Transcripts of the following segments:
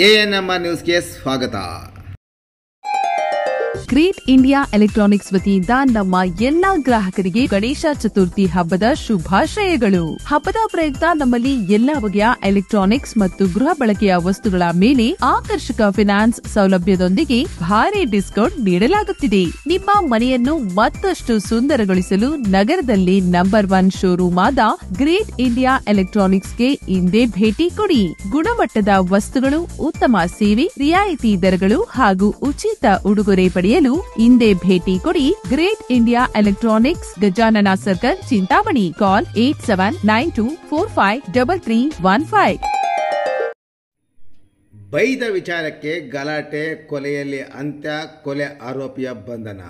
ANMR ನ್ಯೂಸ್ಗೆ ಸ್ವಾಗತ. Great India electronics ವತಿಯಿಂದ ನಮ್ಮ ಎಲ್ಲಾ ಗ್ರಾಹಕರಿಗೆ ಗಣೇಶ ಚತುರ್ಥಿ ಹಬ್ಬದ ಶುಭಾಶಯಗಳು. ಹಬ್ಬದ ಪ್ರಯುಕ್ತ ನಮ್ಮಲ್ಲಿ ಎಲ್ಲಾ ಬಗೆಯ ಎಲೆಕ್ಟ್ರಾನಿಕ್ಸ್ ಮತ್ತು ಗೃಹ ಬಳಕೆಯ ವಸ್ತುಗಳ ಮೇಲೆ ಆಕರ್ಷಕ ಫಿನಾನ್ಸ್ ಸೌಲಭ್ಯದೊಂದಿಗೆ ಭಾರಿ ಡಿಸ್ಕೌಂಟ್ ನೀಡಲಾಗುತ್ತಿದೆ. ನಿಮ್ಮ ಮನೆಯನ್ನು ಮತ್ತಷ್ಟು ಸುಂದರಗೊಳಿಸಲು ನಗರದಲ್ಲಿ ನಂಬರ್ 1 ಶೋರೂಮ್ ಆದ ಗ್ರೇಟ್ ಇಂಡಿಯಾ ಎಲೆಕ್ಟ್ರಾನಿಕ್ಸ್ಗೆ ಇಂದೇ ಭೇಟಿ ಕೊಡಿ. ಗುಣಮಟ್ಟದ ವಸ್ತುಗಳು, ಉತ್ತಮ ಸೇವೆ, ರಿಯಾಯಿತಿ ದರಗಳು ಹಾಗೂ ಉಚಿತ ಉಡುಗೊರೆ ಪಡೆಯಲು ಇಂದೇ ಭೇಟಿ ಕೊಡಿ. Great India electronics, Gajanana circle, Chintamani. Call 8792453315. ಬೈದ ವಿಚಾರಕ್ಕೆ ಗಲಾಟೆ, ಕೊಲೆಯಲ್ಲಿ ಅಂತ್ಯ, ಕೊಲೆ ಆರೋಪಿಯ ಬಂಧನ.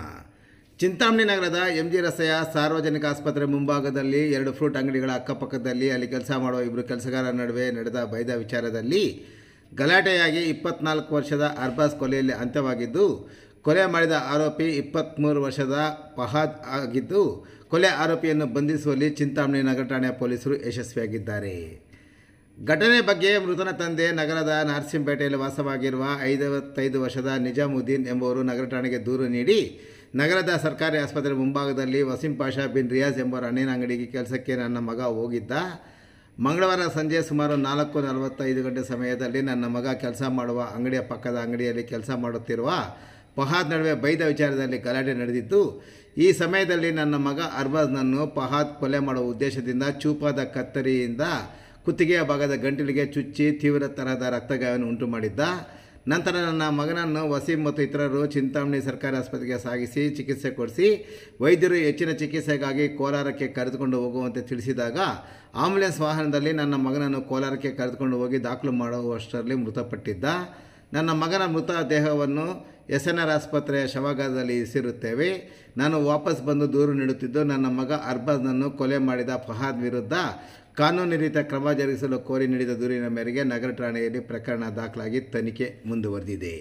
ಚಿಂತಾಮಣಿ ನಗರದ ಎಂಜಿ ರಸ್ತೆಯ ಸಾರ್ವಜನಿಕ ಆಸ್ಪತ್ರೆ ಮುಂಭಾಗದಲ್ಲಿ 2 ಫ್ರೂಟ್ ಅಂಗಡಿಗಳ ಅಕ್ಕಪಕ್ಕದಲ್ಲಿ ಅಲ್ಲಿ ಕೆಲಸ ಮಾಡುವ 2 ಕೆಲಸಗಾರರ ನಡುವೆ ನಡೆದ ಬೈದ ವಿಚಾರದಲ್ಲಿ ಗಲಾಟೆಯಾಗಿ 24 ವರ್ಷದ ಅರ್ಬಾಜ್ ಕೊಲೆಯಲ್ಲಿ ಅಂತ್ಯವಾಗಿದ್ದು, ಕೊಲೆ ಮಾಡಿದ ಆರೋಪಿ 23 ವರ್ಷದ ಫಹಾದ್ ಆಗಿದ್ದು, ಕೊಲೆ ಆರೋಪಿಯನ್ನು ಬಂಧಿಸುವಲ್ಲಿ ಚಿಂತಾಮಣಿ ನಗರ ಠಾಣೆಯ ಪೊಲೀಸರು ಯಶಸ್ವಿಯಾಗಿದ್ದಾರೆ. ಘಟನೆ ಬಗ್ಗೆ ಮೃತನ ತಂದೆ ನಗರದ ನರಸಿಂಹಪೇಟೆಯಲ್ಲಿ ವಾಸವಾಗಿರುವ 55 ವರ್ಷದ ನಿಜಾಮುದ್ದೀನ್ ಎಂಬುವರು ನಗರ ಠಾಣೆಗೆ ದೂರು ನೀಡಿ, ನಗರದ ಸರ್ಕಾರಿ ಆಸ್ಪತ್ರೆ ಮುಂಭಾಗದಲ್ಲಿ ವಸೀಂ ಪಾಷಾ ಬಿನ್ ರಿಯಾಜ್ ಎಂಬುವರ ಹಣ್ಣಿನ ಅಂಗಡಿಗೆ ಕೆಲಸಕ್ಕೆ ನನ್ನ ಮಗ ಹೋಗಿದ್ದ. ಮಂಗಳವಾರ ಸಂಜೆ ಸುಮಾರು 4:45 ಗಂಟೆ ಸಮಯದಲ್ಲಿ ನನ್ನ ಮಗ ಕೆಲಸ ಮಾಡುವ ಅಂಗಡಿಯ ಪಕ್ಕದ ಅಂಗಡಿಯಲ್ಲಿ ಕೆಲಸ ಮಾಡುತ್ತಿರುವ ಫಹಾದ್ ನಡುವೆ ಬೈದ ವಿಚಾರದಲ್ಲಿ ಗಲಾಟೆ ನಡೆದಿತ್ತು. ಈ ಸಮಯದಲ್ಲಿ ನನ್ನ ಮಗ ಅರ್ಬಾಜ್ನನ್ನು ಫಹಾದ್ ಕೊಲೆ ಮಾಡುವ ಉದ್ದೇಶದಿಂದ ಚೂಪಾದ ಕತ್ತರಿಯಿಂದ ಕುತ್ತಿಗೆಯ ಭಾಗದ ಗಂಟಲಿಗೆ ಚುಚ್ಚಿ ತೀವ್ರ ತರಹದ ರಕ್ತಗಾಯವನ್ನು ಉಂಟು ಮಾಡಿದ್ದ. ನಂತರ ನನ್ನ ಮಗನನ್ನು ವಸೀಂ ಮತ್ತು ಇತರರು ಚಿಂತಾಮಣಿ ಸರ್ಕಾರಿ ಆಸ್ಪತ್ರೆಗೆ ಸಾಗಿಸಿ ಚಿಕಿತ್ಸೆ ಕೊಡಿಸಿ ವೈದ್ಯರು ಹೆಚ್ಚಿನ ಚಿಕಿತ್ಸೆಗಾಗಿ ಕೋಲಾರಕ್ಕೆ ಕರೆದುಕೊಂಡು ಹೋಗುವಂತೆ ತಿಳಿಸಿದಾಗ ಆಂಬ್ಯುಲೆನ್ಸ್ ವಾಹನದಲ್ಲಿ ನನ್ನ ಮಗನನ್ನು ಕೋಲಾರಕ್ಕೆ ಕರೆದುಕೊಂಡು ಹೋಗಿ ದಾಖಲು ಮಾಡುವಷ್ಟರಲ್ಲಿ ಮೃತಪಟ್ಟಿದ್ದ. ನನ್ನ ಮಗನ ಮೃತ ದೇಹವನ್ನು SNR ಆಸ್ಪತ್ರೆಯ ಶವಾಗಾರದಲ್ಲಿ ಇರಿಸಿರುತ್ತೇವೆ. ನಾನು ವಾಪಸ್ ಬಂದು ದೂರು ನೀಡುತ್ತಿದ್ದು, ನನ್ನ ಮಗ ಅರ್ಬಾಜ್ನನ್ನು ಕೊಲೆ ಮಾಡಿದ ಫಹಾದ್ ವಿರುದ್ಧ ಕಾನೂನು ರೀತಿಯ ಕ್ರಮ ಜರುಗಿಸಲು ಕೋರಿ ನೀಡಿದ ದೂರಿನ ಮೇರೆಗೆ ನಗರ ಠಾಣೆಯಲ್ಲಿ ಪ್ರಕರಣ ದಾಖಲಾಗಿ ತನಿಖೆ ಮುಂದುವರೆದಿದೆ.